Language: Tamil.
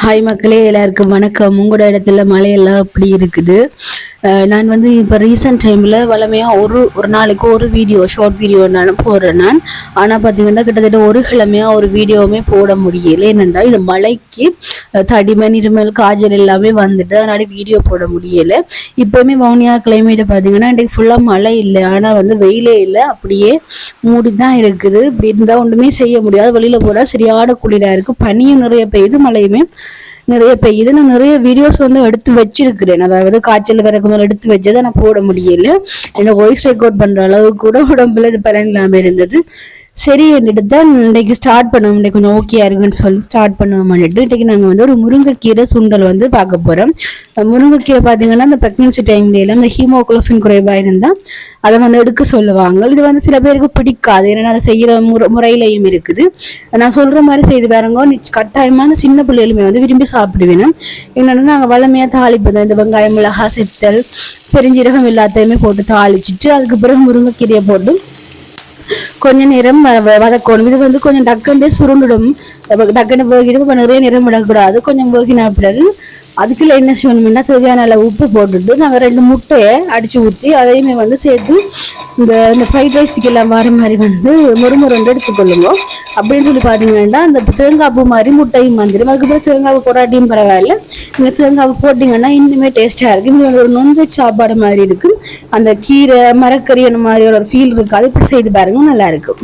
ஹாய் மக்களே, எல்லாருக்கும் வணக்கம். உங்களோட இடத்துல மழையெல்லாம் எப்படி இருக்குது? நான் வந்து இப்போ ரீசெண்ட் டைமில் வளமையாக ஒரு நாளைக்கு ஒரு வீடியோ ஷார்ட் வீடியோ நான் போடுறேன். ஆனால் பார்த்தீங்கன்னா கிட்டத்தட்ட ஒரு கிழமையாக ஒரு வீடியோவுமே போட முடியலை. என்னென்னா இந்த மழைக்கு தடிமன் இருமல் காய்ச்சல் எல்லாமே வந்துட்டு அதனால வீடியோ போட முடியலை. இப்போவுமே வவுனியா கிளைமேட்டை பார்த்தீங்கன்னா இன்றைக்கு ஃபுல்லாக மழை இல்லை, ஆனால் வந்து வெயிலே இல்லை, அப்படியே மூடி தான் இருக்குது. இப்படி இருந்தால் ஒன்றுமே செய்ய முடியாது. வெளியில் போனால் சரியான குளிராக இருக்குது. பனியும் நிறைய பெய்யுது, மழையுமே நிறைய பெய்யுது. நான் நிறைய வீடியோஸ் வந்து எடுத்து வச்சிருக்கிறேன். அதாவது காய்ச்சல் வரக்கு முதல்ல எடுத்து வச்சதை நான் போட முடியல. என்னை வாய்ஸ் ரெக்கார்ட் பண்ற அளவுக்கு கூட உடம்புல இது பலன் இல்லாமல் இருந்தது. சரி என்னட்டு தான் இன்றைக்கு ஸ்டார்ட் பண்ணுவோம். இன்றைக்கு கொஞ்சம் ஓகே இருக்குன்னு சொல்லி ஸ்டார்ட் பண்ணுவோம்னுட்டு இன்றைக்கு நாங்கள் வந்து ஒரு முருங்கைக்கீரை சுண்டல் வந்து பார்க்க போகிறோம். முருங்கைக்கீரை பார்த்தீங்கன்னா இந்த ப்ரெக்னன்சி டைம்ல இந்த ஹீமோகுளோபின் குறைவாக இருந்தால் அதை வந்து எடுக்க சொல்லுவாங்க. இது வந்து சில பேருக்கு பிடிக்காது, ஏன்னா அதை செய்கிற முறையிலையும் இருக்குது. நான் சொல்கிற மாதிரி செய்து பாருங்க, கட்டாயமான சின்ன பிள்ளைகளுமே வந்து விரும்பி சாப்பிடுவேன். என்னென்னா நாங்கள் வளமையாக தாளிப்போம். இந்த வெங்காயம் மிளகா செத்தல் பெருஞ்சீரகம் எல்லாத்தையுமே போட்டு தாளிச்சிட்டு அதுக்கு பிறகு முருங்கைக்கீரையை போட்டு கொஞ்ச நேரம் வதக்கணும். இது வந்து கொஞ்சம் டக்குன்னு சுருண்டிடும். டக்குன்னு போகிட்டு நிறைய நேரம் விடக்கூடாது. கொஞ்சம் போகினா பிறகு அதுக்குள்ள என்ன செய்யணும்னா தேவையான அளவு உப்பு போட்டுட்டு நாங்கள் 2 முட்டையை அடிச்சு ஊற்றி அதையுமே வந்து சேர்த்து இந்த ஃப்ரைட் ரைஸுக்கு எல்லாம் வர மாதிரி வந்து முறுமுறுண்டு எடுத்துக்கொள்ளுங்க. அப்படின்னு சொல்லி பார்த்தீங்கன்னா அந்த தேங்காய் பூ மாதிரி முட்டையும் வந்துடும். அதுக்கப்புறம் தேங்காய் போராட்டியும் பரவாயில்ல, நீங்கள் தேங்காய் போட்டிங்கன்னா இன்னுமே டேஸ்ட்டாக இருக்குது. இது ஒரு நான்வெஜ் சாப்பாடு மாதிரி இருக்கும். அந்த கீரை மரக்கறி அந்த மாதிரி ஒரு ஃபீல் இருக்குது. அது இப்படி செய்து பாருங்க, நல்லா இருக்கும்.